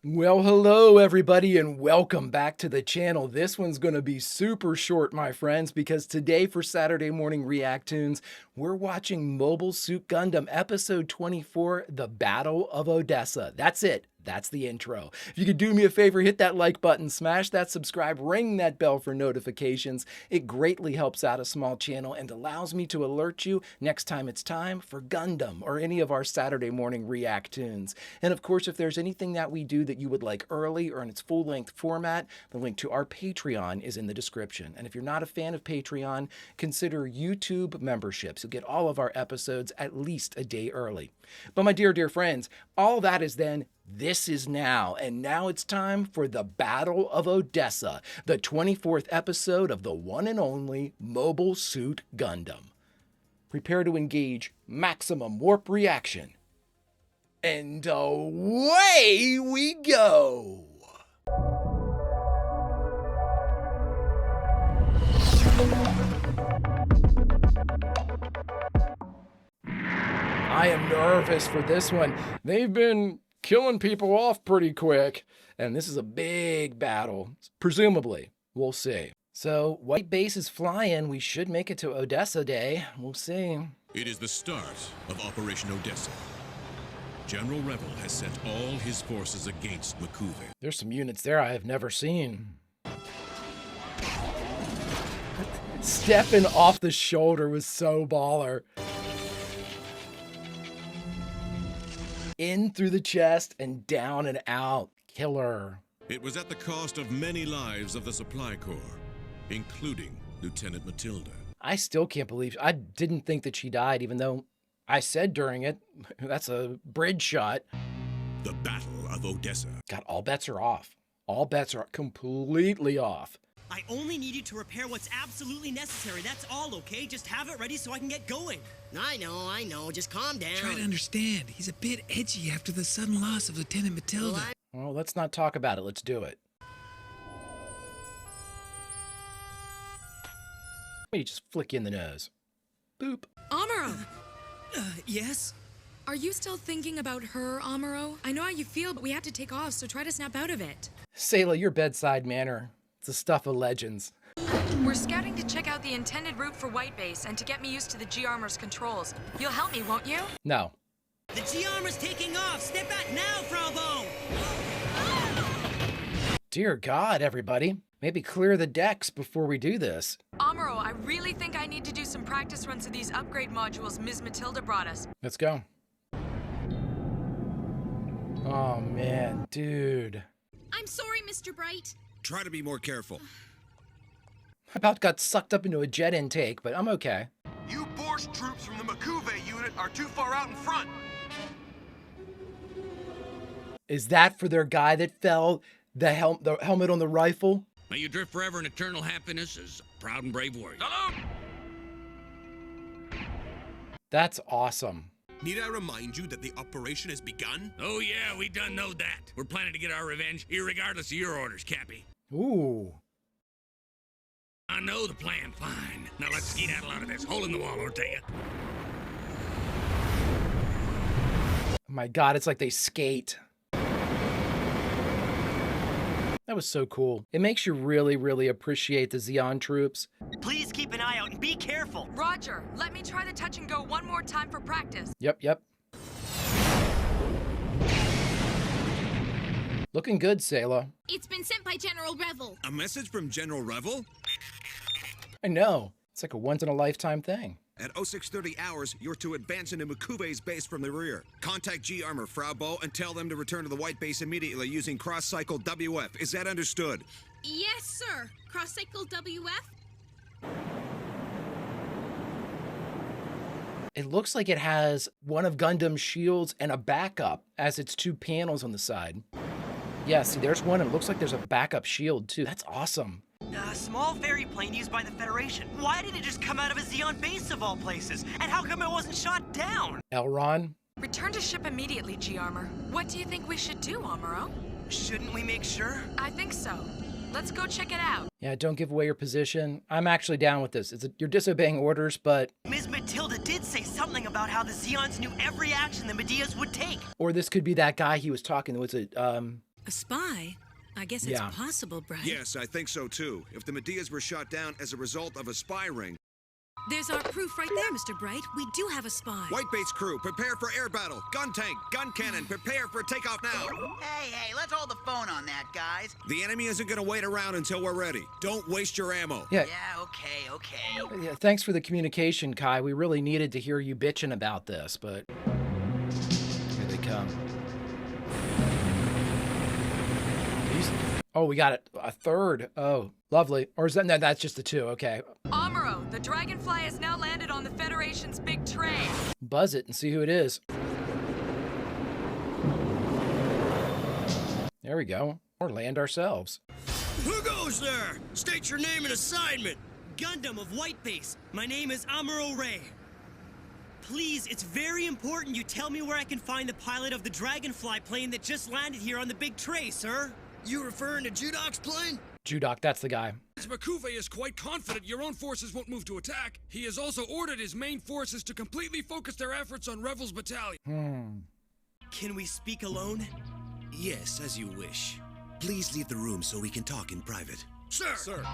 Well, hello everybody and welcome back to the channel. This one's going to be super short, my friends, because today for Saturday morning React-TOONS, we're watching Mobile Suit Gundam episode 24, The Battle of Odessa. That's it. That's the intro. If you could do me a favor, hit that like button, smash that subscribe, ring that bell for notifications. It greatly helps out a small channel and allows me to alert you next time it's time for Gundam or any of our Saturday morning React-TOONS. And of course, if there's anything that we do that you would like early or in its full-length format, the link to our Patreon is in the description. And if you're not a fan of Patreon, consider YouTube memberships. You'll get all of our episodes at least a day early. But my dear friends, all that is then, this is now, and now it's time for the Battle of Odessa, the 24th episode of the one and only Mobile Suit Gundam. Prepare to engage maximum warp reaction. And away we go! I am nervous for this one. They've been killing people off pretty quick, and this is a big battle. Presumably, we'll see. So, white base is flying. We should make it to Odessa Day. We'll see. It is the start of Operation Odessa. General Rebel has sent all his forces against M'Quve. There's some units there I have never seen. Stepping off the shoulder was so baller. In through the chest and down and out. Killer. It was at the cost of many lives of the Supply Corps, including Lieutenant Matilda. I still can't believe, I didn't think that she died, even though I said during it, that's a bridge shot. The Battle of Odessa. God, all bets are off. All bets are completely off. I only need you to repair what's absolutely necessary. That's all, okay? Just have it ready so I can get going. I know. Just calm down. Try to understand. He's a bit edgy after the sudden loss of Lieutenant Matilda. Well, let's not talk about it. Let's do it. Let me just flick you in the nose. Boop. Amuro! Yes? Are you still thinking about her, Amuro? I know how you feel, but we have to take off, so try to snap out of it. Sayla, your bedside manner. It's the stuff of legends. We're scouting to check out the intended route for White Base and to get me used to the G-Armor's controls. You'll help me, won't you? No. The G-Armor's taking off! Step back now, Frau Bo! Dear God, everybody. Maybe clear the decks before we do this. Amuro, I really think I need to do some practice runs of these upgrade modules Ms. Matilda brought us. Let's go. Oh, man, dude. I'm sorry, Mr. Bright. Try to be more careful. I about got sucked up into a jet intake, but I'm okay. You Borscht troops from the M'Quve unit are too far out in front. Is that for their guy that fell? The helmet on the rifle? May you drift forever in eternal happiness as a proud and brave warrior. Salute! That's awesome. Need I remind you that the operation has begun? Oh yeah, we done know that. We're planning to get our revenge, irregardless of your orders, Cappy. Ooh. I know the plan fine. Now let's skedaddle out of this. Hole in the wall, Ortega. Oh my God, it's like they skate. That was so cool. It makes you really appreciate the Zeon troops. Please keep an eye out and be careful. Roger, let me try the touch and go one more time for practice. Yep. Looking good, Sayla. It's been sent by General Revel. A message from General Rebel? I know. It's like a once-in-a-lifetime thing. At 0630 hours, you're to advance into M'Quve's base from the rear. Contact G-Armor, Frau Bo, and tell them to return to the White Base immediately using cross-cycle WF. Is that understood? Yes, sir. Cross-cycle WF? It looks like it has one of Gundam's shields and a backup as its two panels on the side. Yeah, see, there's one, and it looks like there's a backup shield, too. That's awesome. A small ferry plane used by the Federation. Why did it just come out of a Zeon base of all places? And how come it wasn't shot down? Elron? Return to ship immediately, G-Armor. What do you think we should do, Amuro? Shouldn't we make sure? I think so. Let's go check it out. Yeah, don't give away your position. I'm actually down with this. You're disobeying orders, but... Ms. Matilda did say something about how the Zeons knew every action the Medeas would take. Or this could be that guy he was talking to. Was it, A spy? I guess it's Yeah. possible, Bright. Yes, I think so too. If the Medeas were shot down as a result of a spy ring. There's our proof right there, Mr. Bright. We do have a spy. White base crew, prepare for air battle. Gun tank, gun cannon, prepare for takeoff now. Hey, let's hold the phone on that, guys. The enemy isn't gonna wait around until we're ready. Don't waste your ammo. Yeah. Yeah, okay. Yeah, thanks for the communication, Kai. We really needed to hear you bitching about this, but here they come. Oh, we got it. A third. Oh, lovely. Or is that, no, that's just the two. Okay. Amuro, the Dragonfly has now landed on the Federation's big tray. Buzz it and see who it is. There we go. Or land ourselves. Who goes there? State your name and assignment. Gundam of White Base. My name is Amuro Ray. Please, it's very important you tell me where I can find the pilot of the Dragonfly plane that just landed here on the big tray, sir. You referring to Judok's plane? Judok, that's the guy. Makuve is quite confident your own forces won't move to attack. He has also ordered his main forces to completely focus their efforts on Revel's battalion. Can we speak alone? Yes, as you wish. Please leave the room so we can talk in private. Sir!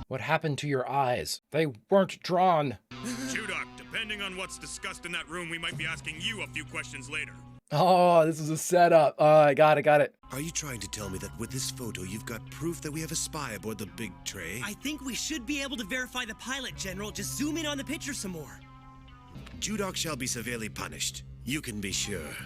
What happened to your eyes? They weren't drawn. Judok, depending on what's discussed in that room, we might be asking you a few questions later. Oh, this is a setup. Oh, I got it. Are you trying to tell me that with this photo you've got proof that we have a spy aboard the big tray? I think we should be able to verify the pilot, General. Just zoom in on the picture some more. Judok shall be severely punished. You can be sure.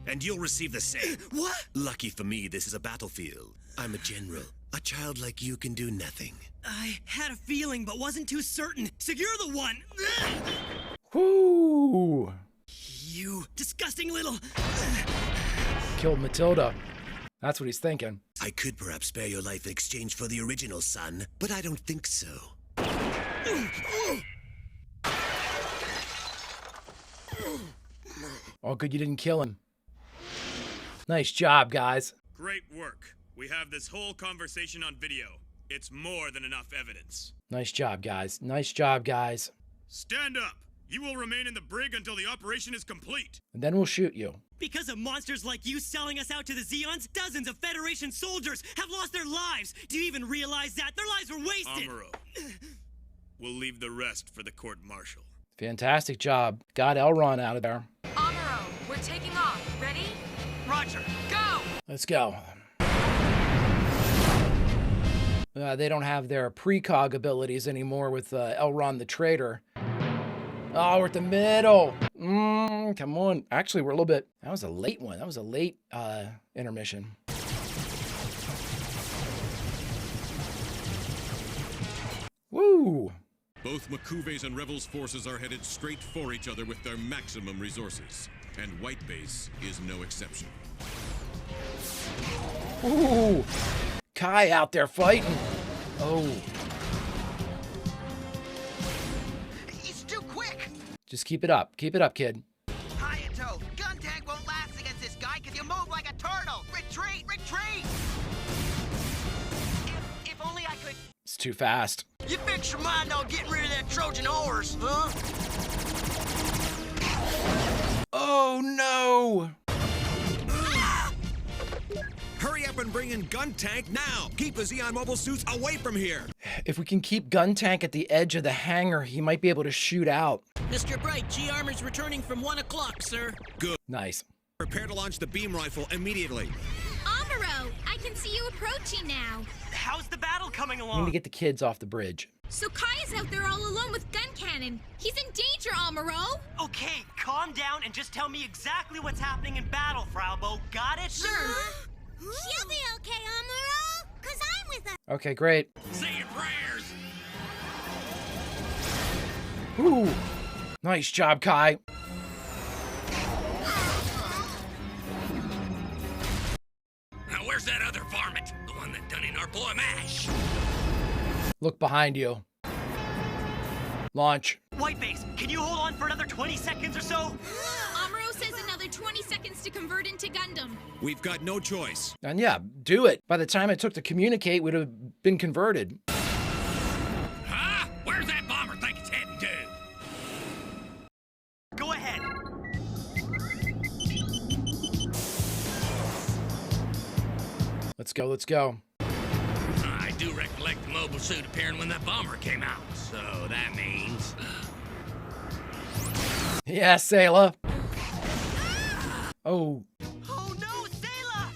And you'll receive the same. What? Lucky for me, this is a battlefield. I'm a general. A child like you can do nothing. I had a feeling, but wasn't too certain. So you're the one. Whoo! You disgusting little... Killed Matilda. That's what he's thinking. I could perhaps spare your life in exchange for the original son, but I don't think so. Oh, good you didn't kill him. Nice job, guys. Great work. We have this whole conversation on video. It's more than enough evidence. Nice job, guys. Nice job, guys. Stand up. You will remain in the brig until the operation is complete. And then we'll shoot you. Because of monsters like you selling us out to the Zeons, dozens of Federation soldiers have lost their lives. Do you even realize that? Their lives were wasted. Amuro. We'll leave the rest for the court-martial. Fantastic job. Got Elron out of there. Amuro, we're taking off. Ready? Roger. Go! Let's go. They don't have their precog abilities anymore with Elron the Traitor. Oh, we're at the middle. Come on. Actually, we're a little bit... That was a late one. That was a late intermission. Woo! Both Makuve's and Revel's forces are headed straight for each other with their maximum resources. And White Base is no exception. Ooh! Kai out there fighting. Oh. He's too quick. Just keep it up. Keep it up, kid. Hayato, gun tank won't last against this guy because you move like a turtle. Retreat, retreat. If only I could... It's too fast. You fix your mind on getting rid of that Trojan horse, huh? Oh, no! Hurry up and bring in Gun Tank now! Keep the Zeon mobile suits away from here! If we can keep Gun Tank at the edge of the hangar, he might be able to shoot out. Mr. Bright, G-Armor's returning from 1 o'clock, sir. Good. Nice. Prepare to launch the beam rifle immediately. Amuro, I can see you approaching now. How's the battle coming We along? need to get the kids off the bridge. So Kai is out there all alone with gun cannon. He's in danger, Amuro. Okay, calm down and just tell me exactly what's happening in battle, Fraubo. Got it? Sure. She'll be okay, Amuro, 'cause I'm with her. Okay, great. Say your prayers! Ooh! Nice job, Kai. Now where's that other varmint? The one that done in our boy Mash? Look behind you. Launch. White Base, can you hold on for another 20 seconds or so? Amuro says another 20 seconds to convert into Gundam. We've got no choice. And yeah, do it. By the time it took to communicate, we'd have been converted. Huh? Where's that bomber think it's heading to? Go ahead. Let's go, let's go. I do recollect the mobile suit appearing when that bomber came out, so that means... Yeah, Sayla. Oh. Oh no, Sayla!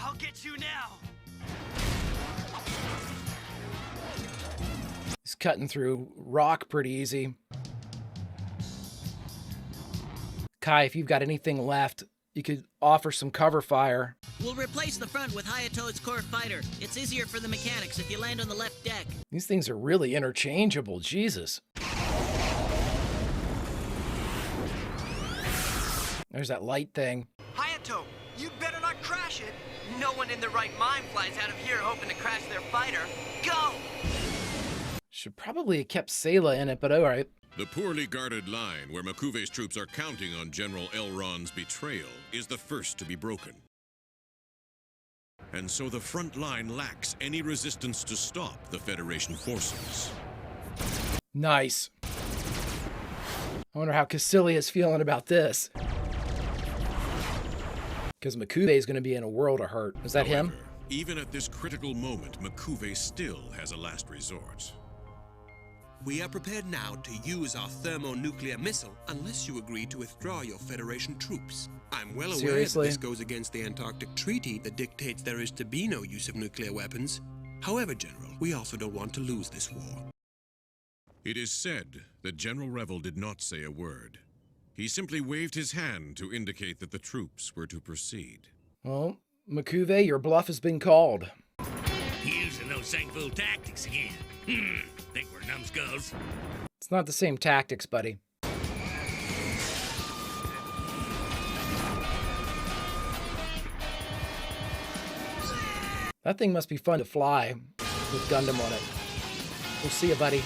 I'll get you now. He's cutting through rock pretty easy. Kai, if you've got anything left, you could offer some cover fire. We'll replace the front with Hayato's core fighter. It's easier for the mechanics if you land on the left deck. These things are really interchangeable, Jesus. There's that light thing. Hayato, you better not crash it. No one in their right mind flies out of here hoping to crash their fighter. Go! Should probably have kept Sayla in it, but alright. The poorly guarded line where Makuve's troops are counting on General Elrond's betrayal is the first to be broken. And so the front line lacks any resistance to stop the Federation forces. Nice. I wonder how Cassilia's feeling about this. Because Makuve is going to be in a world of hurt. Is that him? Even at this critical moment, Makuve still has a last resort. We are prepared now to use our thermonuclear missile unless you agree to withdraw your Federation troops. I'm well aware that this goes against the Antarctic Treaty that dictates there is to be no use of nuclear weapons. However, General, we also don't want to lose this war. It is said that General Revel did not say a word. He simply waved his hand to indicate that the troops were to proceed. Well, Makuve, your bluff has been called. Using those same-fool tactics again. Think we're numbskulls? It's not the same tactics, buddy. That thing must be fun to fly with Gundam on it. We'll see you, buddy.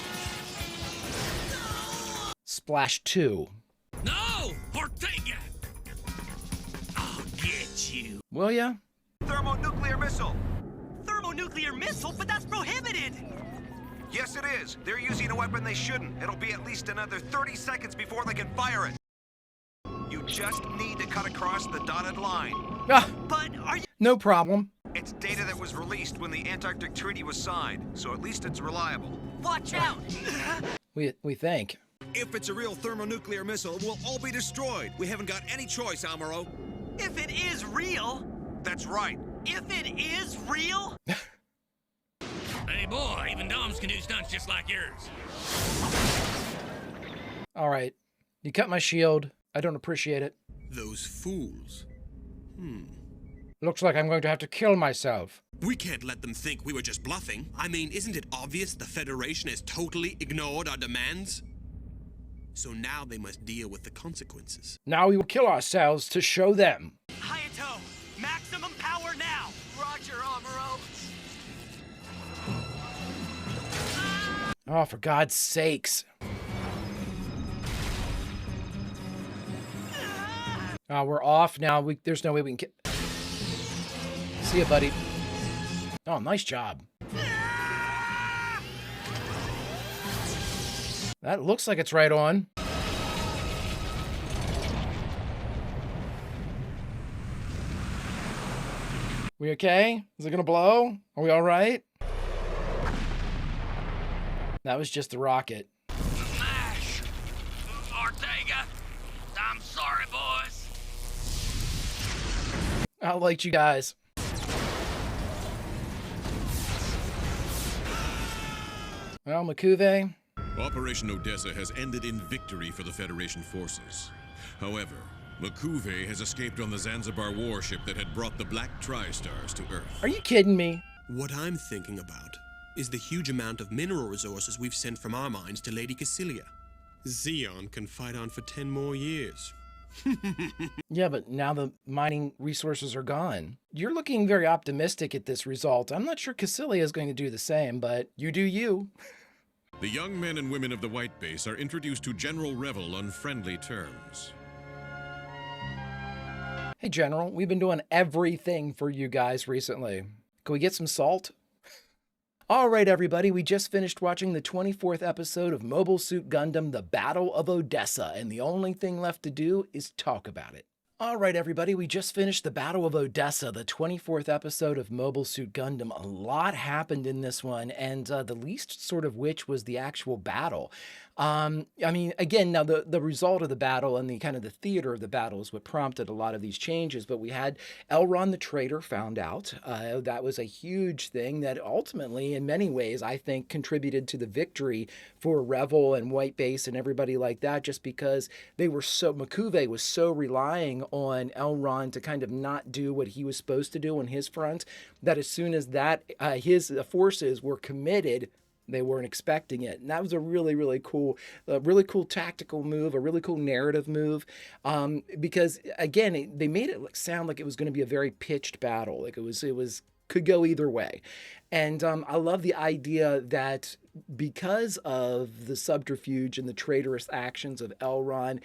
Splash 2. No! Ortega! I'll get you. Will ya? Thermonuclear missile! Thermonuclear missile? But that's prohibited! Yes, it is. They're using a weapon they shouldn't. It'll be at least another 30 seconds before they can fire it. You just need to cut across the dotted line. Ah, but are you... No problem. It's data that was released when the Antarctic Treaty was signed, so at least it's reliable. Watch out! We think. If it's a real thermonuclear missile, we'll all be destroyed. We haven't got any choice, Amuro. If it is real... That's right. If it is real... Hey boy, even Doms can do stunts just like yours. Alright. You cut my shield. I don't appreciate it. Those fools. Looks like I'm going to have to kill myself. We can't let them think we were just bluffing. I mean, isn't it obvious the Federation has totally ignored our demands? So now they must deal with the consequences. Now we will kill ourselves to show them. Hayato, maximum power now! Roger, Amuro. Oh, for God's sakes. Oh, we're off now. There's no way we can see you, buddy. Oh, nice job. That looks like it's right on. We okay? Is it gonna blow? Are we all right? That was just the rocket. Smash! Ortega! I'm sorry, boys. I liked you guys. Well, Makuve. Operation Odessa has ended in victory for the Federation forces. However, Makuve has escaped on the Zanzibar warship that had brought the Black Tri-Stars to Earth. Are you kidding me? What I'm thinking about is the huge amount of mineral resources we've sent from our mines to Lady Cassilia. Xeon can fight on for 10 more years. Yeah, but now the mining resources are gone. You're looking very optimistic at this result. I'm not sure Cassilia is going to do the same, but you do you. The young men and women of the White Base are introduced to General Revel on friendly terms. Hey, General, we've been doing everything for you guys recently. Can we get some salt? All right, everybody, we just finished watching the 24th episode of Mobile Suit Gundam, The Battle of Odessa, and the only thing left to do is talk about it. All right, everybody, we just finished the Battle of Odessa, the 24th episode of Mobile Suit Gundam. A lot happened in this one, and the least sort of which was the actual battle. I mean, again, now the result of the battle and the kind of the theater of the battle is what prompted a lot of these changes, but we had Elron the traitor found out. That was a huge thing that ultimately, in many ways, I think contributed to the victory for Revel and White Base and everybody like that, just because they were so, M'Quve was so relying on Elron to kind of not do what he was supposed to do on his front, that as soon as that his forces were committed, they weren't expecting it. And that was a really cool tactical move, a really cool narrative move, because again, they made it sound like it was going to be a very pitched battle. Like it was could go either way. And I love the idea that because of the subterfuge and the traitorous actions of Elron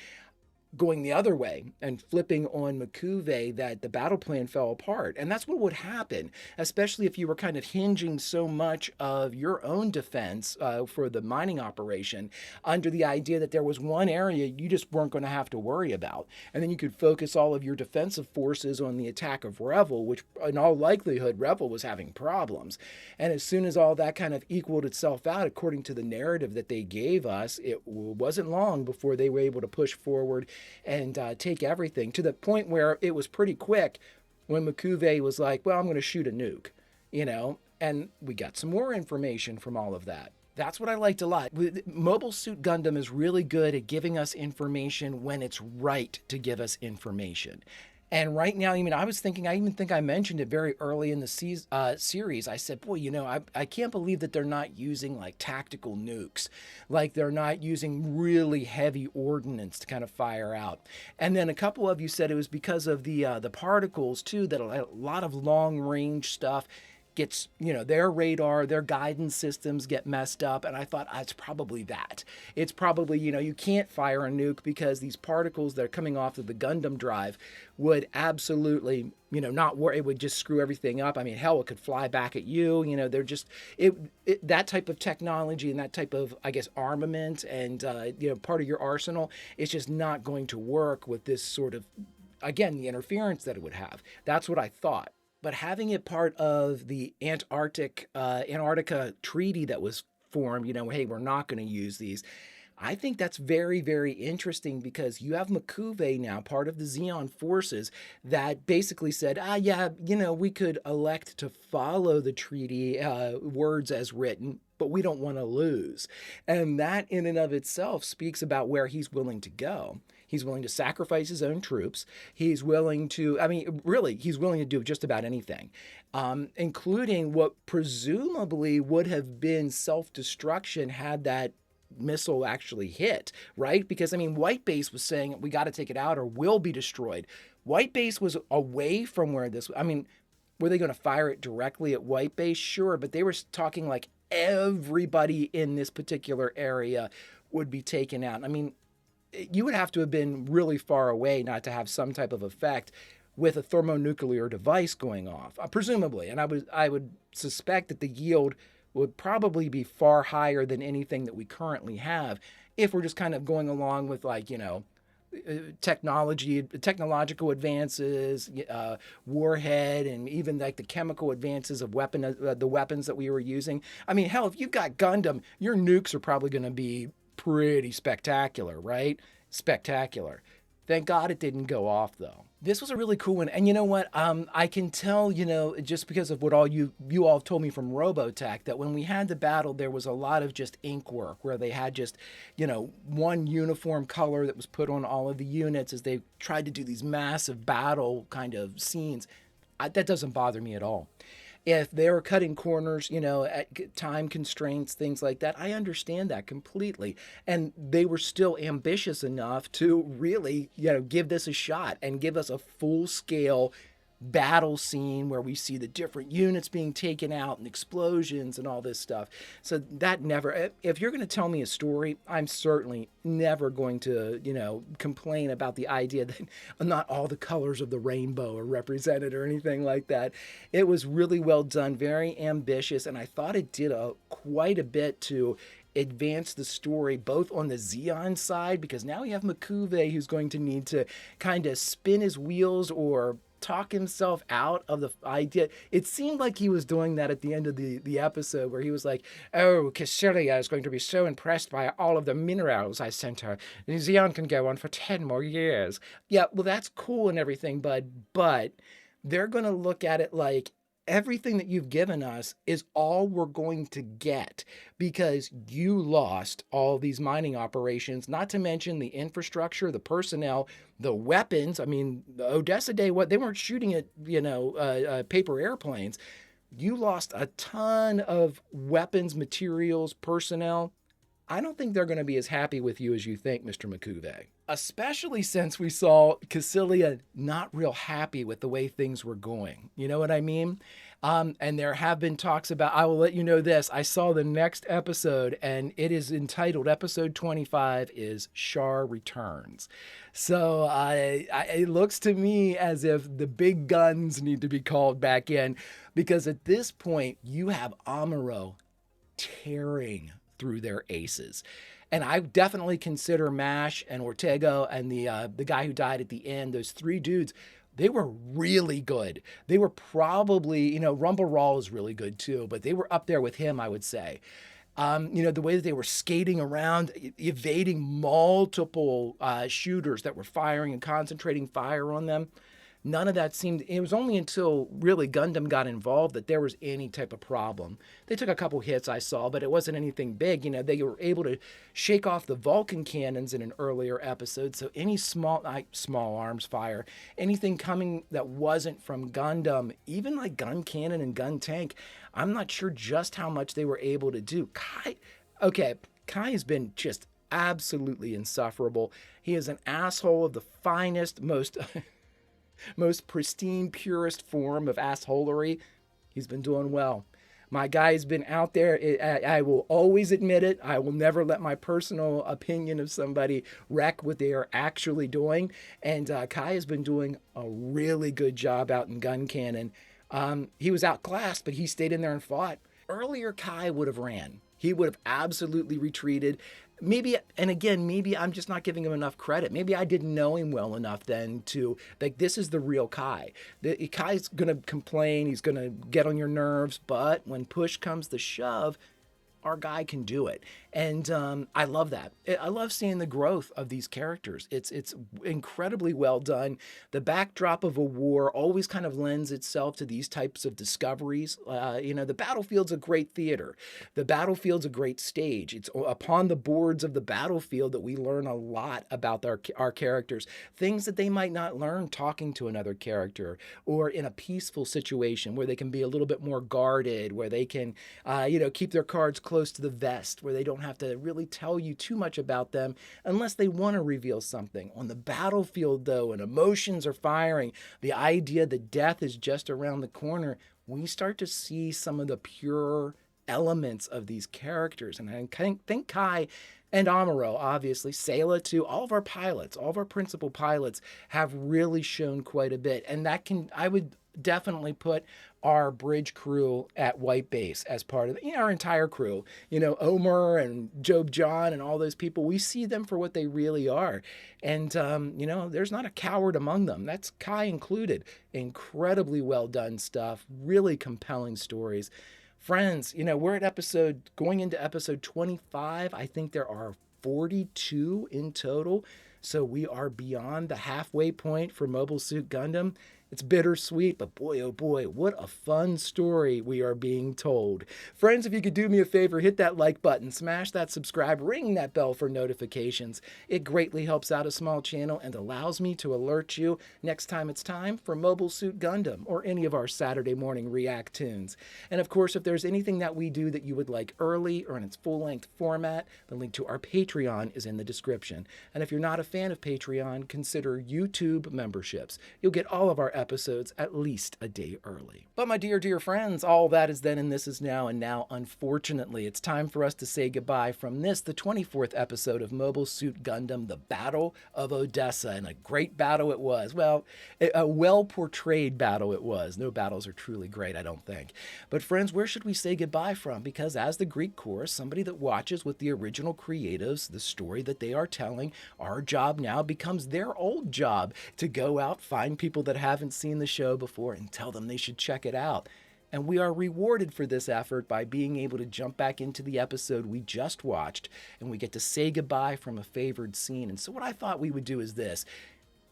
going the other way and flipping on M'Quve, that the battle plan fell apart. And that's what would happen, especially if you were kind of hinging so much of your own defense for the mining operation under the idea that there was one area you just weren't going to have to worry about. And then you could focus all of your defensive forces on the attack of Revel, which in all likelihood, Revel was having problems. And as soon as all that kind of equaled itself out, according to the narrative that they gave us, it wasn't long before they were able to push forward and take everything, to the point where it was pretty quick when M'Quve was like, well, I'm going to shoot a nuke, you know, and we got some more information from all of that. That's what I liked a lot. Mobile Suit Gundam is really good at giving us information when it's right to give us information. And right now, I mean, I even think I mentioned it very early in the series. I said, boy, you know, I can't believe that they're not using like tactical nukes, like they're not using really heavy ordnance to kind of fire out. And then a couple of you said it was because of the particles too, that a lot of long range stuff gets, you know, their radar, their guidance systems get messed up. And I thought, it's probably that. It's probably, you know, you can't fire a nuke because these particles that are coming off of the Gundam drive would absolutely, you know, not work. It would just screw everything up. I mean, hell, it could fly back at you. You know, they're just, that type of technology and that type of, I guess, armament and, you know, part of your arsenal is just not going to work with this sort of, again, the interference that it would have. That's what I thought. But having it part of the Antarctica treaty that was formed, you know, hey, we're not going to use these. I think that's very interesting because you have M'Quve now, part of the Zeon forces, that basically said, yeah, you know, we could elect to follow the treaty words as written, but we don't want to lose. And that in and of itself speaks about where he's willing to go. He's willing to sacrifice his own troops. He's willing to, I mean, really, he's willing to do just about anything, including what presumably would have been self-destruction had that missile actually hit, right? Because, I mean, White Base was saying, we got to take it out or will be destroyed. White Base was away from where this, I mean, were they going to fire it directly at White Base? Sure, but they were talking like everybody in this particular area would be taken out. I mean, you would have to have been really far away not to have some type of effect with a thermonuclear device going off, presumably. And I would suspect that the yield would probably be far higher than anything that we currently have if we're just kind of going along with, like, you know, technological advances, warhead, and even like the chemical advances of the weapons that we were using. I mean, hell, if you've got Gundam, your nukes are probably going to be pretty spectacular, right? Spectacular. Thank God it didn't go off, though. This was a really cool one. And you know what? I can tell, you know, just because of what all you all have told me from Robotech, that when we had the battle, there was a lot of just ink work where they had just, you know, one uniform color that was put on all of the units as they tried to do these massive battle kind of scenes. That doesn't bother me at all. If they were cutting corners, you know, at time constraints, things like that, I understand that completely. And they were still ambitious enough to really, you know, give this a shot and give us a full-scale battle scene where we see the different units being taken out and explosions and all this stuff. So that never, if you're going to tell me a story, I'm certainly never going to, you know, complain about the idea that not all the colors of the rainbow are represented or anything like that. It was really well done, very ambitious, and I thought it did quite a bit to advance the story both on the Zeon side, because now we have M'Quve who's going to need to kind of spin his wheels or talk himself out of the idea. It seemed like he was doing that at the end of the episode, where he was like, oh, Cassilia is going to be so impressed by all of the minerals I sent her. Zeon can go on for 10 more years. Yeah, well, that's cool and everything, bud, but they're going to look at it like, everything that you've given us is all we're going to get, because you lost all these mining operations, not to mention the infrastructure, the personnel, the weapons. I mean, the Odessa Day, they weren't shooting at, paper airplanes. You lost a ton of weapons, materials, personnel. I don't think they're going to be as happy with you as you think, Mr. M'Quve. Especially since we saw Cassilia not real happy with the way things were going. You know what I mean? And there have been talks about, I will let you know this, I saw the next episode, and it is entitled, episode 25 is Char Returns. So it looks to me as if the big guns need to be called back in, because at this point, you have Amuro tearing through their aces. And I definitely consider Mash and Ortega and the guy who died at the end, those three dudes, they were really good. They were probably, Rumble Raw is really good too, but they were up there with him, I would say. The way that they were skating around, evading multiple shooters that were firing and concentrating fire on them. None of that seemed, it was only until really Gundam got involved that there was any type of problem. They took a couple hits I saw, but it wasn't anything big. They were able to shake off the Vulcan cannons in an earlier episode. So any small arms fire, anything coming that wasn't from Gundam, even like gun cannon and gun tank, I'm not sure just how much they were able to do. Kai has been just absolutely insufferable. He is an asshole of the finest, most pristine, purest form of assholery. He's been doing well. My guy's been out there. I will always admit it. I will never let my personal opinion of somebody wreck what they are actually doing. And Kai has been doing a really good job out in gun cannon. He was outclassed, but he stayed in there and fought. Earlier, Kai would have ran. He would have absolutely retreated. Maybe I'm just not giving him enough credit. Maybe I didn't know him well enough then to, this is the real Kai. Kai's going to complain. He's going to get on your nerves. But when push comes to shove, our guy can do it. And I love that. I love seeing the growth of these characters. It's incredibly well done. The backdrop of a war always kind of lends itself to these types of discoveries. The battlefield's a great theater. The battlefield's a great stage. It's upon the boards of the battlefield that we learn a lot about our characters. Things that they might not learn talking to another character, or in a peaceful situation where they can be a little bit more guarded, where they can, keep their cards close to the vest, where they don't have to really tell you too much about them unless they want to reveal something. On the battlefield, though, and emotions are firing, the idea that death is just around the corner, we start to see some of the pure elements of these characters. And I think Kai and Amuro, obviously, Sayla too, all of our pilots, all of our principal pilots have really shown quite a bit. And I would definitely put our bridge crew at White Base as part of our entire crew. Omer and Job John and all those people, we see them for what they really are. And, there's not a coward among them. That's Kai included. Incredibly well done stuff, really compelling stories. Friends, we're going into episode 25. I think there are 42 in total. So we are beyond the halfway point for Mobile Suit Gundam. It's bittersweet, but boy, oh boy, what a fun story we are being told. Friends, if you could do me a favor, hit that like button, smash that subscribe, ring that bell for notifications. It greatly helps out a small channel and allows me to alert you next time it's time for Mobile Suit Gundam or any of our Saturday morning React-TOONS. And of course, if there's anything that we do that you would like early or in its full-length format, the link to our Patreon is in the description. And if you're not a fan of Patreon, consider YouTube memberships. You'll get all of our episodes at least a day early. But my dear friends, all that is then and this is now, and now, unfortunately, it's time for us to say goodbye from this, the 24th episode of Mobile Suit Gundam, The Battle of Odessa, and a great battle it was. Well, a well-portrayed battle it was. No battles are truly great, I don't think. But friends, where should we say goodbye from? Because as the Greek chorus, somebody that watches with the original creatives, the story that they are telling, our job now becomes their old job to go out, find people that haven't seen the show before and tell them they should check it out. And we are rewarded for this effort by being able to jump back into the episode we just watched, and we get to say goodbye from a favored scene. And so what I thought we would do is this.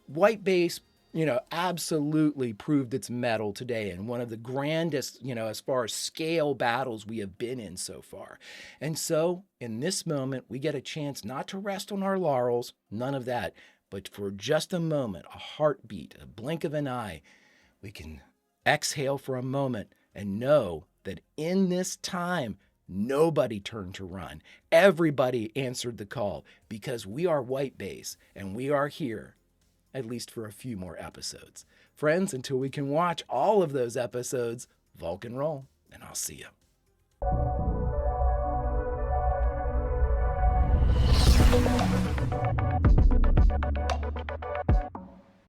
White Base, absolutely proved its mettle today in one of the grandest, as far as scale battles we have been in so far. And so in this moment, we get a chance not to rest on our laurels, none of that, but for just a moment, a heartbeat, a blink of an eye, we can exhale for a moment and know that in this time, nobody turned to run. Everybody answered the call because we are White Base and we are here, at least for a few more episodes. Friends, until we can watch all of those episodes, Vulcan roll, and I'll see you.